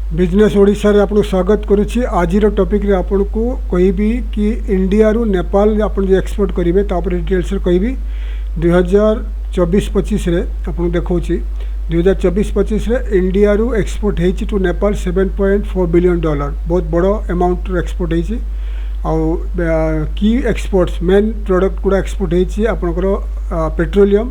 Business Odisha रे आपको स्वागत करुच्ची। आज टॉपिक रे आपन को कहबी कि इंडिया रु नेपाल आपन जो एक्सपोर्ट करेंगे तापर डिटेल्स कहबी 2024-25 रे आपन देखौची 2024-25 रे इंडिया रु एक्सपोर्ट हेची टू नेपाल $7.4 बिलियन। बहुत बड़ो अमाउंट एक्सपोर्ट हेची। आउ की एक्सपोर्ट्स मेन प्रोडक्ट गुड़ा एक्सपोर्ट हेची आपनकर petroleum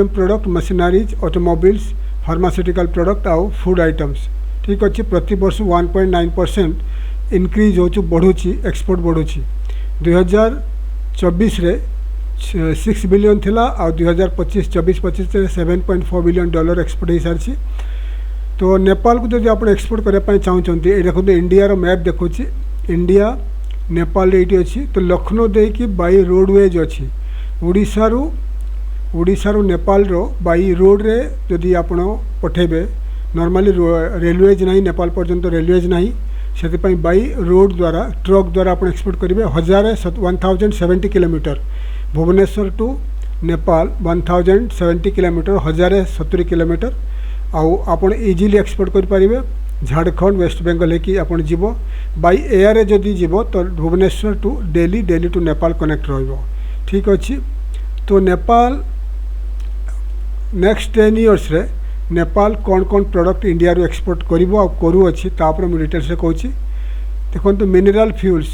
product, machineries, automobiles, pharmaceutical product आउ फूड आइटम्स। ठीक अच्छे प्रति वर्ष 1.9% इनक्रीज हो बढ़ुची, एक्सपोर्ट बढ़ुची। 2024 रे 6 बिलियन थिला आ 2025-24-25 रे $7.4 बिलियन एक्सपोर्ट हो सारी। तो नेपाल को जब आप एक्सपोर्ट करने चाहते ये देखो इंडिया रो मैप देखो, इंडिया नेपाल ये अच्छी। तो लखनऊ देकी बाई रोडवेज अच्छी। ओडिशा रू नेपाल रो बाई रोड रे जदि आप पठेबे, नॉर्मली रेलवेज नहीं, नेपाल पर्यंत रेलवेज नहीं, से बाई रोड द्वारा ट्रक द्वारा आप एक्सपोर्ट करेंगे 1070 kilometre. Bhubaneswar to Nepal 1070 kilometre, 1070 kilometre. आउ आप इजिली एक्सपोर्ट करेंगे झारखंड, वेस्ट बेंगल है आप जीव बाई एयर जदि जीव तो Bhubaneswar to Delhi to Nepal connect रहिबो। ठीक अच्छे। तो नेपाल नेक्स्ट 10 इयर्स रे नेपाल कौन कौन प्रोडक्ट इंडिया रू एक्सपोर्ट करिवो आ करू अच्छी तापर मु डिटेल्स रे कहूँ। देखो मिनरल फ्यूल्स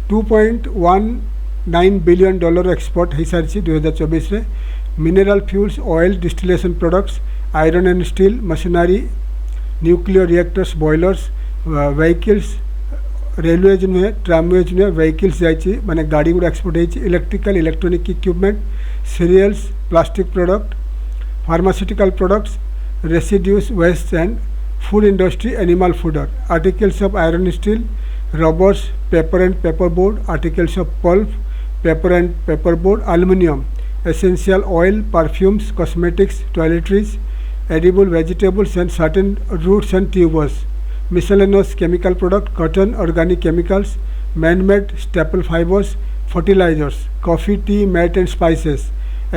$2.19 बिलियन एक्सपोर्ट हो सारी 2024 रे। Mineral fuels, oil distillation products, iron and steel, machinery, nuclear reactors, boilers, vehicles, railways नुहे, ट्रामवेज नुहे, व्हीकल्स जाइए माने गाड़ी गुड़ा एक्सपोर्ट होती। Electrical electronic equipment, cereals, plastic product, pharmaceutical products, residues, waste and food industry, animal fodder, articles of iron steel, rubbers, paper and paper board, articles of pulp, paper and paper board, aluminium, essential oil, perfumes, cosmetics, toiletries, edible vegetables and certain roots and tubers, miscellaneous chemical product, cotton, organic chemicals, man-made staple fibers, fertilizers, coffee, tea, meat and spices,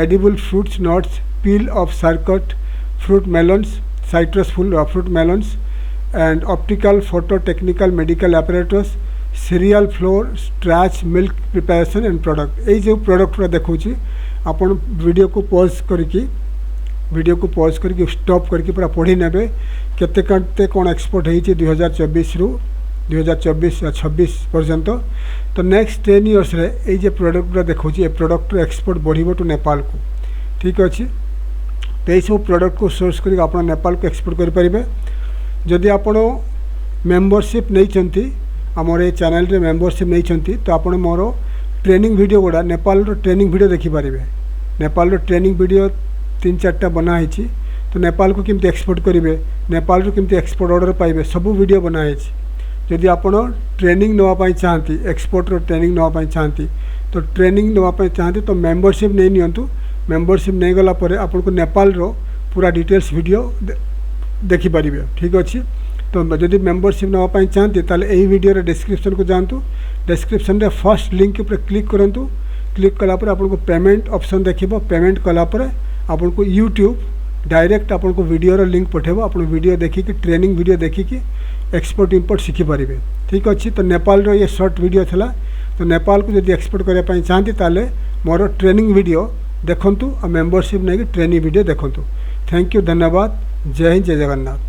edible fruits, nuts, peel of circuit fruit melons, citrus fruit melons, and optical, photo, technical, medical apparatus, cereal flour, starch, milk preparation and product। ये जो product देखुची आपण video को pause करके stop करके पूरा पढ़ी नेबे केते कौन एक्सपोर्ट होती 2024 रु 2024-26 पर्यंत। तो नेक्स्ट 10 इयर्स रे ये जो प्रोडक्ट देखो ये प्रोडक्ट एक्सपोर्ट बढ़िबो टू नेपाल को। ठीक अच्छे। तो ये सब प्रोडक्ट को सोर्स करके आप नेपाल को एक्सपोर्ट करें। जदि आप मेंबरशिप नहीं आमर ये चैनल रे मेंबरशिप नहीं तो आप मोर ट्रेनिंग वीडियो गुड़ा नेपाल ट्रेनिंग वीडियो देखिपारे। नेपाल ट्रेनिंग वीडियो 3-4टा बनाई। तो नेपाल को किमती एक्सपोर्ट करेंगे, नेपाल रू किमती एक्सपोर्ट ऑर्डर पाइबे, सबू वीडियो बनाई। जदि आप ट्रेनिंग नापी चाहती, एक्सपोर्ट रो ट्रेनिंग नापी चाहती, तो ट्रेनिंग नापी चाहती तो मेंबरशिप नहीं नियंतु। मेंबरशिप नहीं गला परे आपन को नेपाल रो पूरा डिटेल्स वीडियो देखि पारिबे। ठीक अच्छे। तो जदि मेंबरशिप नापी चाहती ताले एही वीडियो रे डिस्क्रिप्शन को जानतु। डिस्क्रिप्शन रे फर्स्ट लिंक पर क्लिक करंतु। क्लिक कला पर आपन को पेमेंट ऑप्शन देखिबो। पेमेंट कला पर आपन को यूट्यूब डायरेक्ट आपन को वीडियो रो लिंक पठेबो। आपन वीडियो देखिकी ट्रेनिंग वीडियो देखिकी एक्सपोर्ट इंपोर्ट शिखि पारिबे। ठीक अच्छे। तो नेपाल रो ये शॉर्ट वीडियो थला। तो नेपाल को जदि एक्सपोर्ट करने पई चाहती ताले मोर ट्रेनिंग वीडियो देखंतु और मेंबरशिप नहीं ट्रेनिंग वीडियो देखंतु। थैंक यू, धन्यवाद। जय हिंद, जय जगन्नाथ।